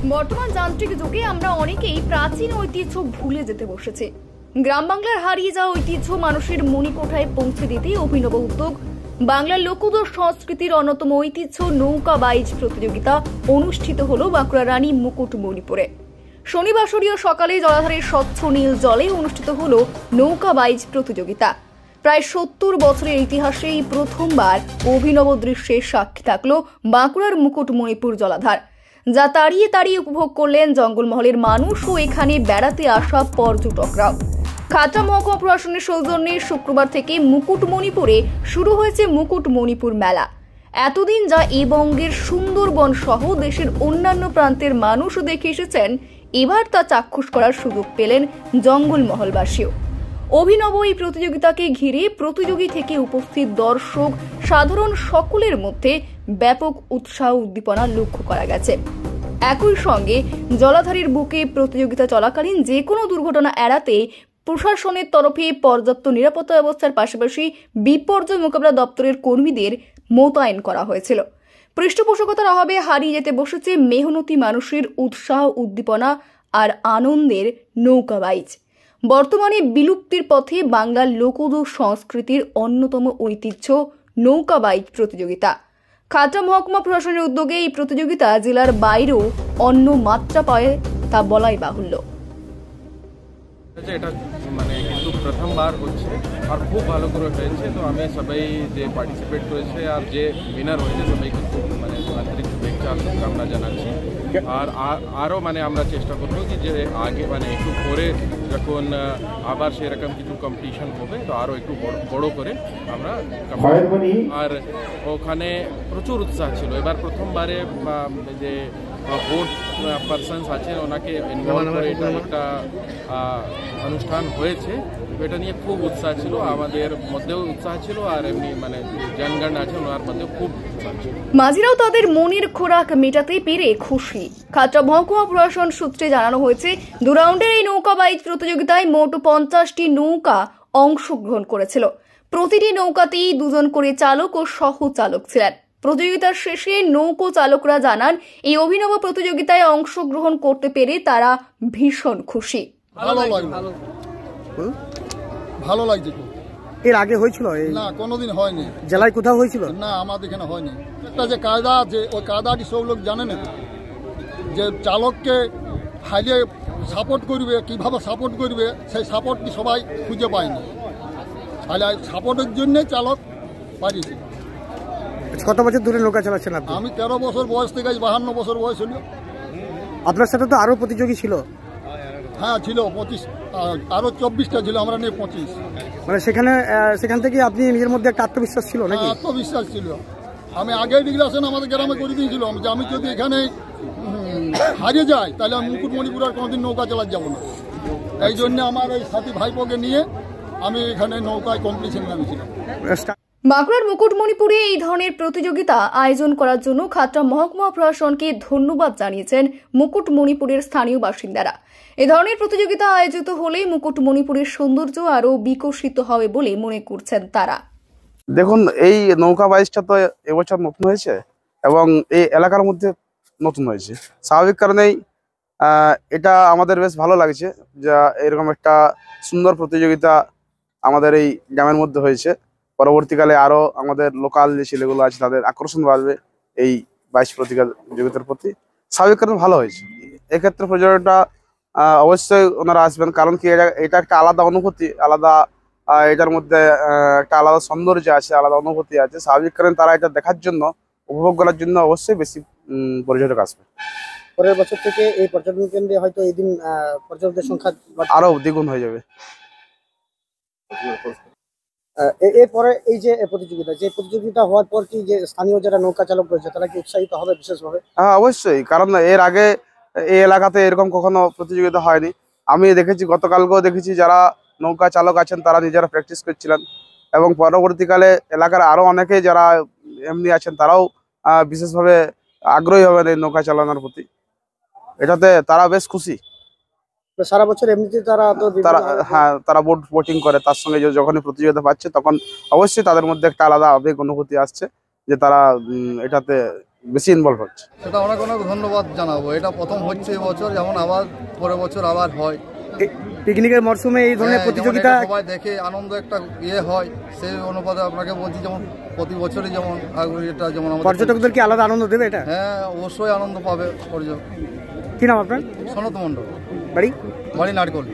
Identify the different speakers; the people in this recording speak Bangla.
Speaker 1: বর্তমান যান্ত্রিক যুগে আমরা অনেকেই প্রাচীন ঐতিহ্য ভুলে যেতে বসেছি। গ্রাম বাংলার হারিয়ে যাওয়া ঐতিহ্য মানুষের মণিকোঠায় পৌঁছে দিতে অভিনব উদ্যোগ। বাংলার লোকজ সংস্কৃতির অন্যতম ঐতিহ্য নৌকা বাইচ প্রতিযোগিতা অনুষ্ঠিত হলো বাঁকুড়া রানী মুকুটমণিপুরে। শনিবাসরীয় সকালে জলাধারের স্বচ্ছ নীল জলে অনুষ্ঠিত হলো নৌকা বাইচ প্রতিযোগিতা। প্রায় ৭০ বছরের ইতিহাসে এই প্রথমবার অভিনব দৃশ্যের সাক্ষী থাকলো বাঁকুড়ার মুকুটমণিপুর জলাধার, যা তাড়িয়ে তাড়িয়ে উপভোগ করলেন জঙ্গলমহলের মানুষ ও এখানে বেড়াতে আসা পর্যটকরাও। খাতড়া মহকুমা প্রশাসনের সৌজন্যে শুক্রবার থেকে মুকুটমণিপুরে শুরু হয়েছে মুকুটমণিপুর মেলা। এতদিন যা এই বঙ্গের সুন্দরবন সহ দেশের অন্যান্য প্রান্তের মানুষও দেখে এসেছেন, এবার তা চাক্ষুষ করার সুযোগ পেলেন জঙ্গলমহলবাসীও। অভিনব এই প্রতিযোগিতাকে ঘিরে প্রতিযোগী থেকে উপস্থিত দর্শক সাধারণ সকলের মধ্যে ব্যাপক উৎসাহ উদ্দীপনা লক্ষ্য করা গেছে। একই সঙ্গে জলাধারের বুকে প্রতিযোগিতা চলাকালীন যে কোনো দুর্ঘটনা এড়াতে প্রশাসনের তরফে পর্যাপ্ত নিরাপত্তা ব্যবস্থার পাশাপাশি বিপর্যয় মোকাবিলা দপ্তরের কর্মীদের মোতায়েন করা হয়েছিল। পৃষ্ঠপোষকতার অভাবে হারিয়ে যেতে বসেছে মেহনতি মানুষের উৎসাহ উদ্দীপনা আর আনন্দের নৌকা বাইচ। বর্তমানে বিলুপ্তির পথে বাংলার লোকজ সংস্কৃতির অন্যতম ঐতিহ্য নৌকা বাইচ প্রতিযোগিতা। খাতড়া মহকুমা প্রশাসনের উদ্যোগে এই প্রতিযোগিতা জেলার বাইরেও অন্য মাত্রা পায় তা বলাই বাহুল্য।
Speaker 2: এটা মানে কিন্তু প্রথমবার হচ্ছে আর খুব ভালো করে হয়েছে। তো আমি সবাই যে পার্টিসিপেট করেছে আর যে উইনার হয়েছে সবাইকে খুব মানে আন্তরিক শুভেচ্ছা শুভকামনা জানাচ্ছি। আর আরও মানে আমরা চেষ্টা করবো কি যে আগে মানে একটু পরে যখন আবার সেরকম কিছু কম্পিটিশন হবে তো আরও একটু বড় করে আমরা। আর ওখানে প্রচুর উৎসাহ ছিল। এবার প্রথমবারে যে বোর্ড পারসনস আছে ওনাকে ইনভলভ করে এটা একটা অনুষ্ঠান হয়েছে। এটা নিয়ে খুব উৎসাহ ছিল, আমাদের মধ্যেও উৎসাহ ছিল আর এমনি মানে জনগণ আছে ওনার মধ্যেও খুব উৎসাহ ছিল।
Speaker 1: মাঝিরাও তাদের মনের খোরাক মেটাতে পেরে খুশি। খাতড়া মহকুমা প্রশাসন সূত্রে জানানো হয়েছে, 2 রাউন্ডের এই নৌকা বাইচ প্রতিযোগিতায় মোট 50টি নৌকা অংশগ্রহণ করেছিল। প্রতিটি নৌকাতেই 2 জন করে চালক ও সহ চালক ছিলেন। প্রতিযোগিতার শেষে নৌকো চালকরা জানান, এই অভিনব প্রতিযোগিতায় অংশগ্রহণ করতে পেরে তারা ভীষণ খুশি।
Speaker 3: ভালো লাগছে।
Speaker 4: এর আগে হয়েছিল?
Speaker 3: না, কোনোদিন হয়নি।
Speaker 4: জেলায় কোথাও হয়েছিল?
Speaker 3: না, আমাদের এখানে হয়নি। একটা যে কায়দা আছে ওই কায়দাটি সব লোক জানে না, যে চালককে হাইলে সাপোর্ট করবে, কিভাবে সাপোর্ট করবে সেই সাপোর্টটি সবাই খুঁজে পায়নি। তাহলে সাপোর্টের জন্যে চালক পারিয়েছে।
Speaker 4: কত বছর ধরে নৌকা চালাচ্ছেন আপনি?
Speaker 3: আমি 13 বছর বয়স থেকে 52 বছর বয়স হল।
Speaker 4: আপনার সাথে তো আরো প্রতিযোগী ছিল?
Speaker 3: হ্যাঁ ছিল, 25 আরো 24টা ছিল, আমরা নিয়ে 25।
Speaker 4: মানে সেখান থেকে আপনি নিজের মধ্যে একটা আত্মবিশ্বাস ছিল নাকি?
Speaker 3: আত্মবিশ্বাস ছিল। আমি আগে ডিক্লারেশন আমাদের গ্রামে করে দিয়েছিলাম যে আমি যদি এখানে হারিয়ে যাই তাহলে আমি মুকুটমণিপুর আর কোনোদিন নৌকা চালাতে যাবো না। এই জন্য আমার ওই সাথী ভাইপোকে নিয়ে আমি এখানে নৌকায় কম্পিটিশন নামিয়েছিলাম।
Speaker 1: বাঁকুড়ার মুকুটমণিপুরে এই ধরনের প্রতিযোগিতা আয়োজন করার জন্য খাতড়া মহকুমা প্রশাসনকে ধন্যবাদ জানিয়েছেন মুকুটমণিপুরের স্থানীয় বাসিন্দারা। এ ধরনের প্রতিযোগিতা আয়োজিত হলে মুকুটমণিপুরের সৌন্দর্য আরও বিকশিত হবে বলে মনে করছেন তারা।
Speaker 5: দেখুন, এই নৌকা বাইচটা তো এবছর নতুন হয়েছে এবং এই এলাকার মধ্যে নতুন হয়েছে। স্বাভাবিক কারণেই এটা আমাদের বেশ ভালো লাগছে, যা এরকম একটা সুন্দর প্রতিযোগিতা আমাদের এই গ্রামের মধ্যে হয়েছে। পরবর্তীকালে আরো আমাদের লোকাল যে ছেলেগুলো আছে তাদের আকর্ষণ বাড়বে এই বাইচ প্রতিযোগিতার প্রতি। স্বাভাবিক কারণে ভালো হয়েছে। এক্ষেত্রে পর্যটকরা অবশ্যই ওনারা আসবেন, কারণ কি এটা একটা আলাদা অনুভূতি, আলাদা এটার মধ্যে একটা আলাদা সৌন্দর্য আছে, আলাদা অনুভূতি আছে। স্বাভাবিক কারণে তারা এটা দেখার জন্য, উপভোগ করার জন্য অবশ্যই বেশি পর্যটক আসবে।
Speaker 4: পরের বছর থেকে এই পর্যটন কেন্দ্রে হয়তো এই দিন পর্যটকদের সংখ্যা
Speaker 5: আরো দ্বিগুণ হয়ে যাবে।
Speaker 4: এরপরে এই যে প্রতিযোগিতা হওয়ার পর কি যে স্থানীয় যারা নৌকা চালক রয়েছে তারা কি উৎসাহিত হবে বিশেষভাবে?
Speaker 5: হ্যাঁ, অবশ্যই, কারণ এর আগে এই এলাকাতে এরকম কখনো প্রতিযোগিতা হয়নি। আমি দেখেছি, গতকালকেও দেখেছি যারা নৌকা চালক আছেন তারা নিজেরা প্র্যাকটিস করছিলেন এবং পরবর্তীকালে এলাকার আরো অনেকে যারা এমনি আছেন তারাও বিশেষভাবে আগ্রহী হবেন এই নৌকা চালানোর প্রতি। এটাতে তারা বেশ খুশি।
Speaker 4: সারা বছর এমনিতে
Speaker 5: তারা বোটিং করে, তার সঙ্গে যখনই প্রতিযোগিতা পাচ্ছে তখন অবশ্যই তাদের মধ্যে একটা আলাদা আবেগ অনুভূতি আসছে যে তারা এটাতে বেশি ইনভলভ হচ্ছে।
Speaker 3: সেটা অনেক অনেক ধন্যবাদ জানাবো। এটা প্রথম হচ্ছে এবছর, যেমন আবার পরের বছর আবার হয়।
Speaker 4: পিকনিকের মরশুমে এই ধরনের প্রতিযোগিতা
Speaker 3: সবাই দেখে আনন্দ একটা হয়, সেই অনুপাতে আপনাকে বলছি যেমন প্রতি বছরই যেমন এটা যেমন
Speaker 4: পর্যটকদের কি আলাদা আনন্দ দেবে এটা?
Speaker 3: হ্যাঁ, অবশ্যই আনন্দ পাবে পর্যটক।
Speaker 4: কি নাম আপনার?
Speaker 3: সনত মণ্ডল।
Speaker 4: বাড়ি?
Speaker 3: বাড়ি নারকোল।